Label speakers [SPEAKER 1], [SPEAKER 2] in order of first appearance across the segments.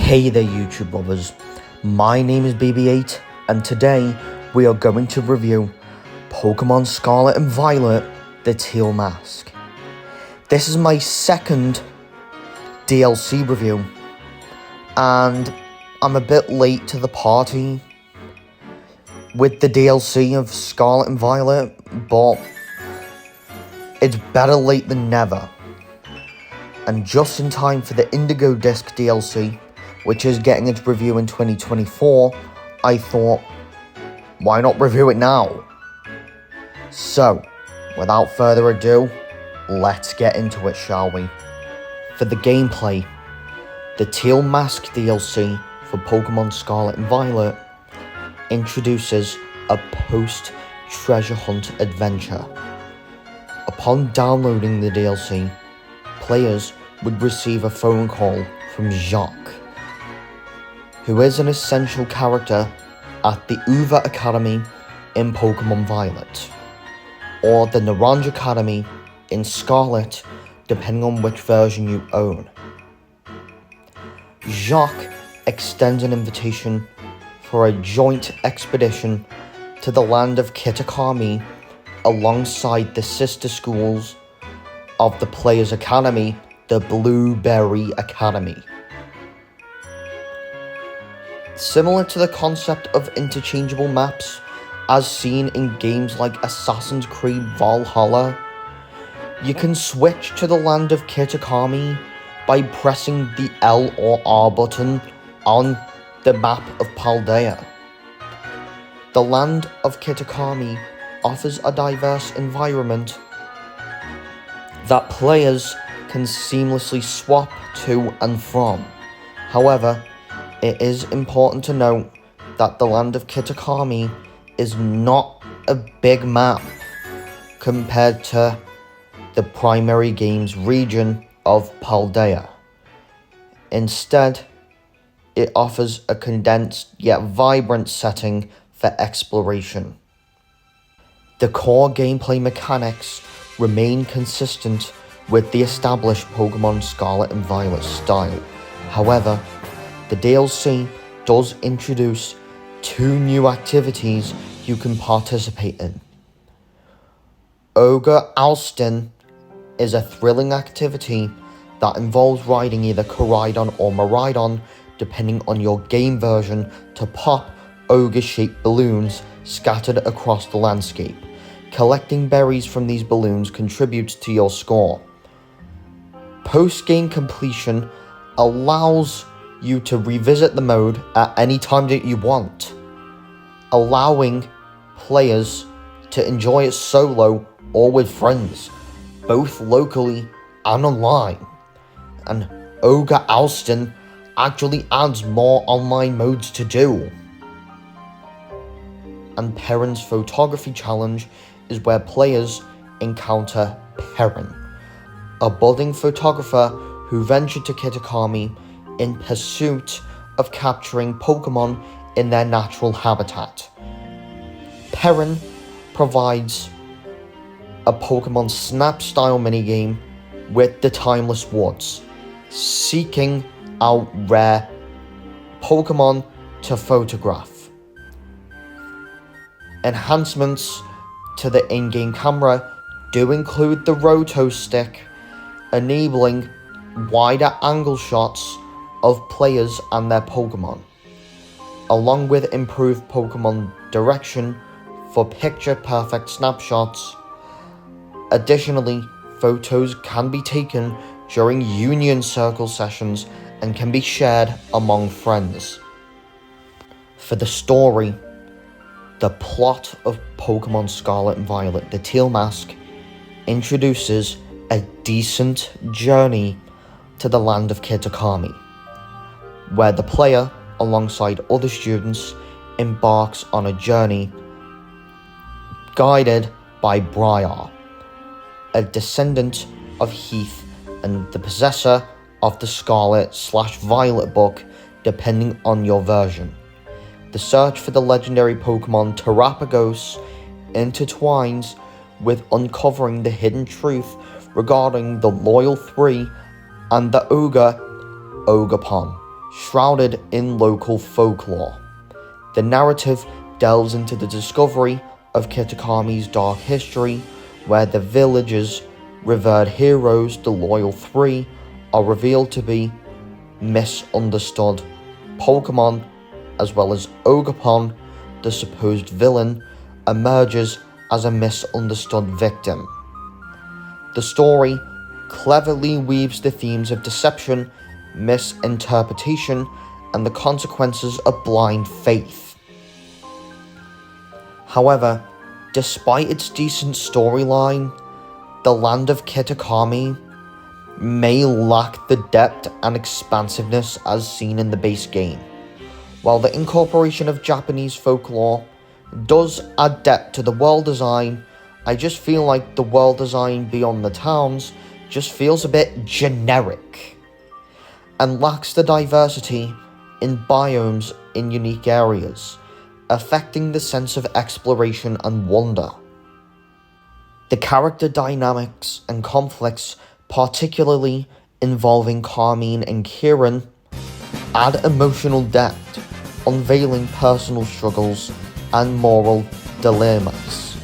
[SPEAKER 1] Hey there YouTube lovers, my name is BB8 and today we are going to review Pokemon Scarlet and Violet, the Teal Mask. This is my second DLC review and I'm a bit late to the party with the DLC of Scarlet and Violet, but it's better late than never. And just in time for the Indigo Disc DLC, which is getting its review in 2024, I thought, why not review it now? So, without further ado, let's get into it, shall we? For the gameplay, the Teal Mask DLC for Pokemon Scarlet and Violet introduces a post-treasure hunt adventure. Upon downloading the DLC, players would receive a phone call from Jacques, who is an essential character at the Uva Academy in Pokemon Violet, or the Naranj Academy in Scarlet, depending on which version you own. Jacques extends an invitation for a joint expedition to the land of Kitakami alongside the sister schools of the Players Academy, the Blueberry Academy. Similar to the concept of interchangeable maps as seen in games like Assassin's Creed Valhalla, you can switch to the land of Kitakami by pressing the L or R button on the map of Paldea. The land of Kitakami offers a diverse environment that players can seamlessly swap to and from. However, it is important to note that the land of Kitakami is not a big map compared to the primary game's region of Paldea. Instead, it offers a condensed yet vibrant setting for exploration. The core gameplay mechanics remain consistent with the established Pokemon Scarlet and Violet style. However, the DLC does introduce 2 new activities you can participate in. Ogre Ousting is a thrilling activity that involves riding either Koraidon or Miraidon, depending on your game version, to pop ogre-shaped balloons scattered across the landscape. Collecting berries from these balloons contributes to your score. Post-game completion allows you to revisit the mode at any time that you want, allowing players to enjoy it solo or with friends, both locally and online. And Ogre Ousting actually adds more online modes to do. And Perrin's Photography Challenge is where players encounter Perrin, a budding photographer who ventured to Kitakami in pursuit of capturing Pokemon in their natural habitat. Perrin provides a Pokemon Snap style minigame with the Timeless Woods, seeking out rare Pokemon to photograph. Enhancements to the in-game camera do include the Roto Stick, enabling wider angle shots of players and their Pokemon, along with improved Pokemon direction for picture-perfect snapshots. Additionally, photos can be taken during Union Circle sessions and can be shared among friends. For the story, the plot of Pokemon Scarlet and Violet, the Teal Mask, introduces a decent journey to the land of Kitakami, where the player, alongside other students, embarks on a journey guided by Briar, a descendant of Heath and the possessor of the Scarlet/Violet book, depending on your version. The search for the legendary Pokemon Terapagos intertwines with uncovering the hidden truth regarding the Loyal 3 and the Ogre Ogerpon. shrouded in local folklore. The narrative delves into the discovery of Kitakami's dark history, where the village's revered heroes, the Loyal Three, are revealed to be misunderstood Pokemon, as well as Ogerpon, the supposed villain, emerges as a misunderstood victim. The story cleverly weaves the themes of deception, misinterpretation, and the consequences of blind faith. However, despite its decent storyline, the land of Kitakami may lack the depth and expansiveness as seen in the base game. While the incorporation of Japanese folklore does add depth to the world design, I just feel like the world design beyond the towns just feels a bit generic and lacks the diversity in biomes in unique areas, affecting the sense of exploration and wonder. The character dynamics and conflicts, particularly involving Carmine and Kieran, add emotional depth, unveiling personal struggles and moral dilemmas.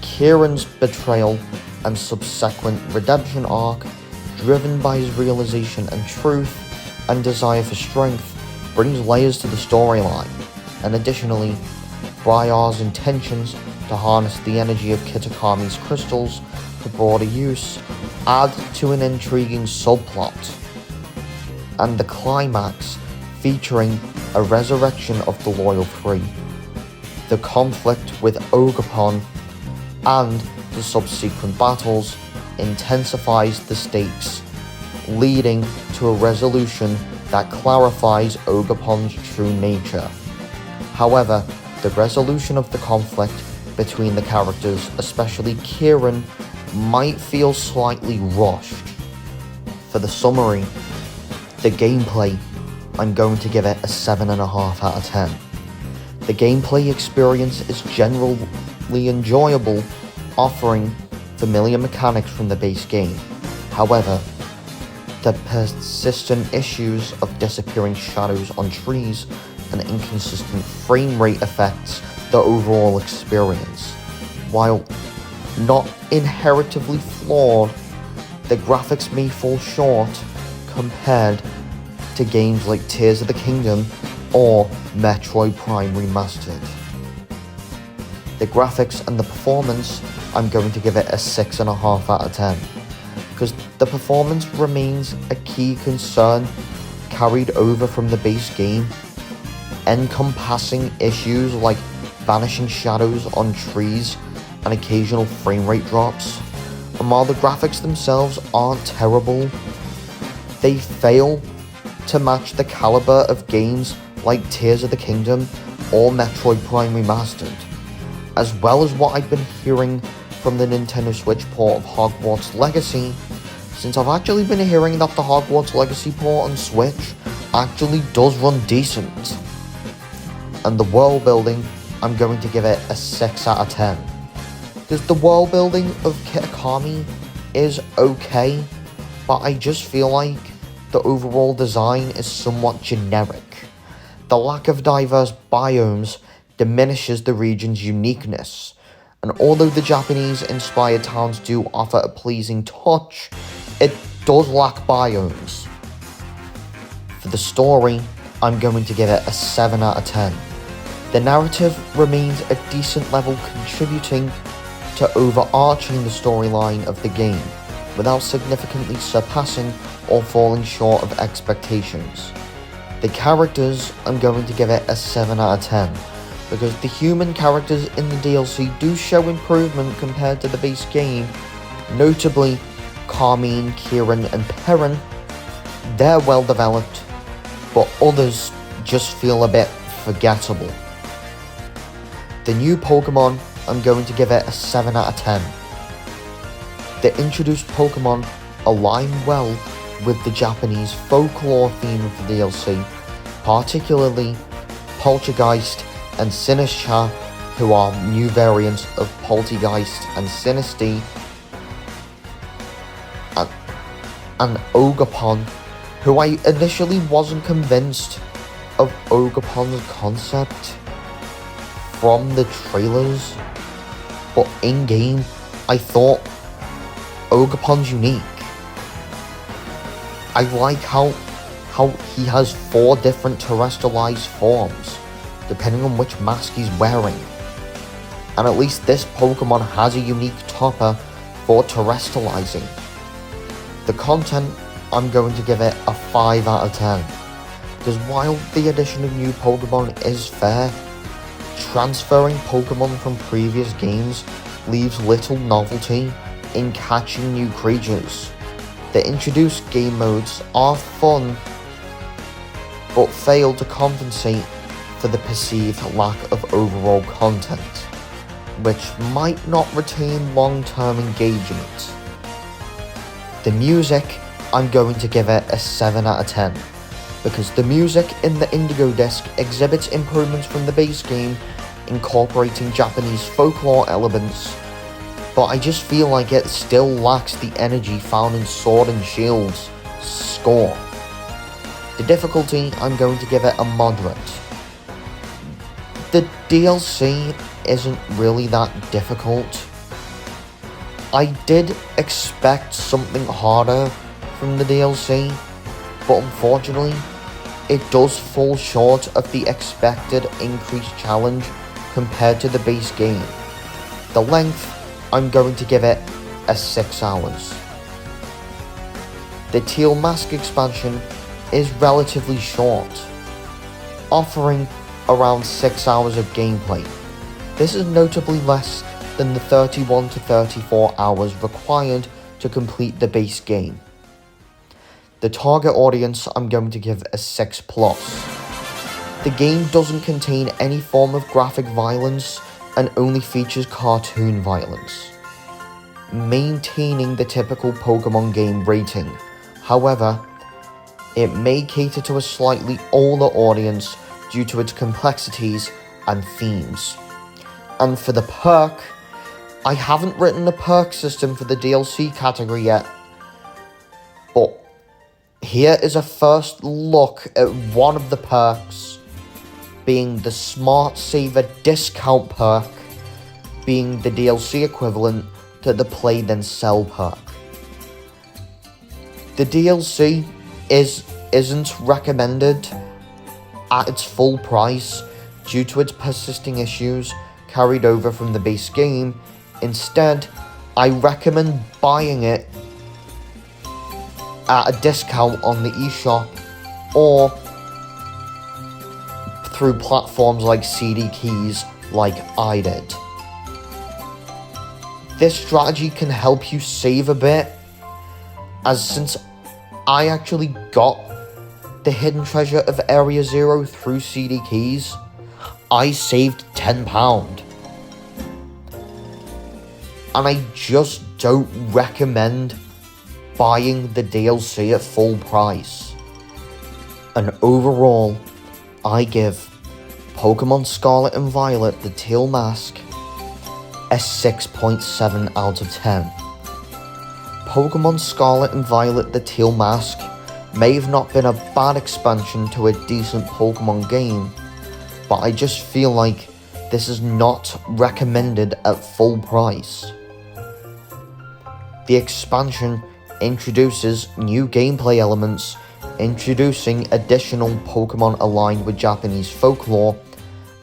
[SPEAKER 1] Kieran's betrayal and subsequent redemption arc, driven by his realization and truth and desire for strength, brings layers to the storyline, and additionally, Briar's intentions to harness the energy of Kitakami's crystals for broader use add to an intriguing subplot. And the climax, featuring a resurrection of the Loyal Three, the conflict with Ogerpon, and the subsequent battles intensifies the stakes, leading to a resolution that clarifies Ogerpon's true nature. However, the resolution of the conflict between the characters, especially Kieran, might feel slightly rushed. For the summary, the gameplay, I'm going to give it a 7.5 out of 10. The gameplay experience is generally enjoyable, offering familiar mechanics from the base game. However, the persistent issues of disappearing shadows on trees and inconsistent frame rate affects the overall experience. While not inherently flawed, the graphics may fall short compared to games like Tears of the Kingdom or Metroid Prime Remastered. The graphics and the performance, I'm going to give it a 6.5 out of 10, because the performance remains a key concern carried over from the base game, encompassing issues like vanishing shadows on trees and occasional frame rate drops. And while the graphics themselves aren't terrible, they fail to match the caliber of games like Tears of the Kingdom or Metroid Prime Remastered, as well as what I've been hearing from the Nintendo Switch port of Hogwarts Legacy, since I've actually been hearing that the Hogwarts Legacy port on Switch actually does run decent. And the world building, I'm going to give it a 6 out of 10. Because the world building of Kitakami is okay, but I just feel like the overall design is somewhat generic. The lack of diverse biomes diminishes the region's uniqueness, and although the Japanese-inspired towns do offer a pleasing touch, it does lack biomes. For the story, I'm going to give it a 7 out of 10. The narrative remains a decent level, contributing to overarching the storyline of the game, without significantly surpassing or falling short of expectations. The characters, I'm going to give it a 7 out of 10, because the human characters in the DLC do show improvement compared to the base game, notably Carmine, Kieran and Perrin. They're well developed, but others just feel a bit forgettable. The new Pokemon, I'm going to give it a 7 out of 10. The introduced Pokemon align well with the Japanese folklore theme of the DLC, particularly Poltergeist and Sinistcha, who are new variants of Poltergeist and Sinistea, and Ogerpon, who I initially wasn't convinced of Ogerpon's concept from the trailers, but in-game, I thought Ogerpon's unique. I like how he has 4 different terrestrialized forms, depending on which mask he's wearing. And at least this Pokemon has a unique topper for terrestrializing. The content, I'm going to give it a 5 out of 10. Because while the addition of new Pokemon is fair, transferring Pokemon from previous games leaves little novelty in catching new creatures. The introduced game modes are fun, but fail to compensate for the perceived lack of overall content, which might not retain long-term engagement. The music, I'm going to give it a 7 out of 10, because the music in the Indigo Disc exhibits improvements from the base game, incorporating Japanese folklore elements, but I just feel like it still lacks the energy found in Sword and Shield's score. The difficulty, I'm going to give it a moderate. The DLC isn't really that difficult. I did expect something harder from the DLC, but unfortunately, it does fall short of the expected increased challenge compared to the base game. The length, I'm going to give it a 6 hours. The Teal Mask expansion is relatively short, offering around 6 hours of gameplay. This is notably less than the 31 to 34 hours required to complete the base game. The target audience, I'm going to give a 6+. The game doesn't contain any form of graphic violence and only features cartoon violence, maintaining the typical Pokemon game rating. However, it may cater to a slightly older audience due to its complexities and themes. And for the perk, I haven't written a perk system for the DLC category yet, but here is a first look at one of the perks, being the Smart Saver discount perk, being the DLC equivalent to the Play Then Sell perk. The DLC isn't recommended at its full price due to its persisting issues carried over from the base game. Instead, I recommend buying it at a discount on the eShop or through platforms like CD Keys like I did. This strategy can help you save a bit, as since I actually got the hidden treasure of Area Zero through CD Keys, I saved £10. And I just don't recommend buying the DLC at full price. And overall, I give Pokemon Scarlet and Violet, the Teal Mask, a 6.7 out of 10. Pokemon Scarlet and Violet, the Teal Mask may have not been a bad expansion to a decent Pokemon game, but I just feel like this is not recommended at full price. The expansion introduces new gameplay elements, introducing additional Pokemon aligned with Japanese folklore,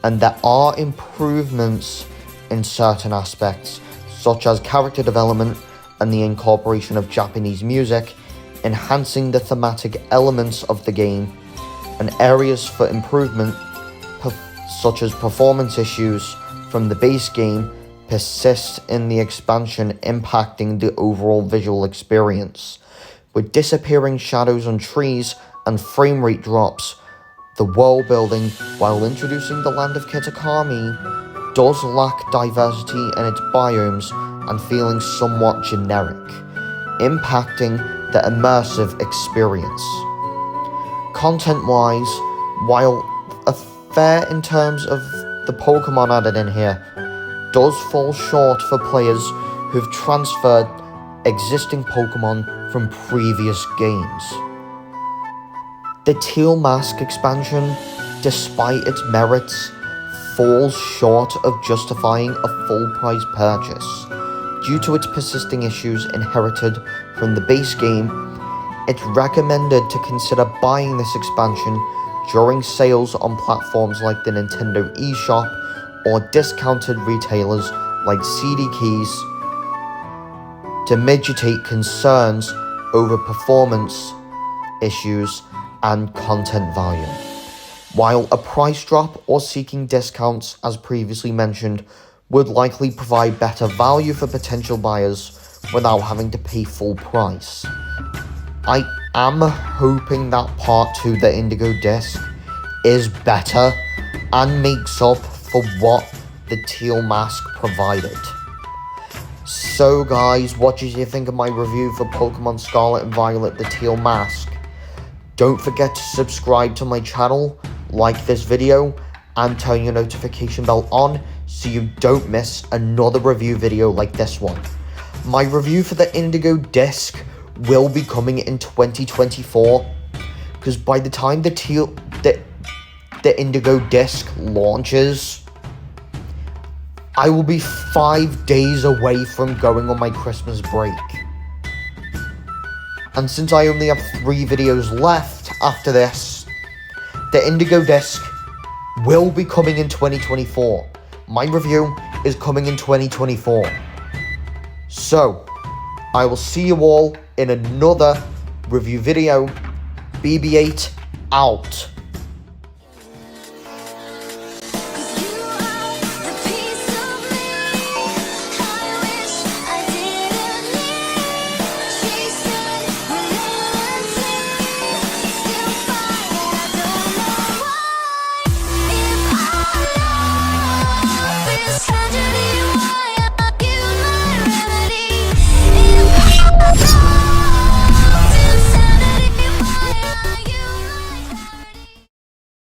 [SPEAKER 1] and there are improvements in certain aspects, such as character development and the incorporation of Japanese music, enhancing the thematic elements of the game, and areas for improvement, such as performance issues from the base game, persist in the expansion, impacting the overall visual experience. With disappearing shadows on trees and frame rate drops, the world building, while introducing the land of Kitakami, does lack diversity in its biomes and feeling somewhat generic, impacting the immersive experience. Content-wise, while a fair in terms of the Pokemon added in here, does fall short for players who've transferred existing Pokemon from previous games. The Teal Mask expansion, despite its merits, falls short of justifying a full price purchase. Due to its persisting issues inherited from the base game, it's recommended to consider buying this expansion during sales on platforms like the Nintendo eShop or discounted retailers like CD Keys to mitigate concerns over performance issues and content value. While a price drop or seeking discounts, as previously mentioned, would likely provide better value for potential buyers without having to pay full price, I am hoping that Part 2, the Indigo Disc, is better and makes up for what the Teal Mask provided. So guys, what did you think of my review for Pokemon Scarlet and Violet, the Teal Mask? Don't forget to subscribe to my channel, like this video, and turn your notification bell on so you don't miss another review video like this one. My review for the Indigo Disc will be coming in 2024, because by the time the Indigo Disc launches, I will be 5 days away from going on my Christmas break. And since I only have 3 videos left after this, the Indigo Disc will be coming in 2024. My review is coming in 2024. So, I will see you all in another review video. BB8 out.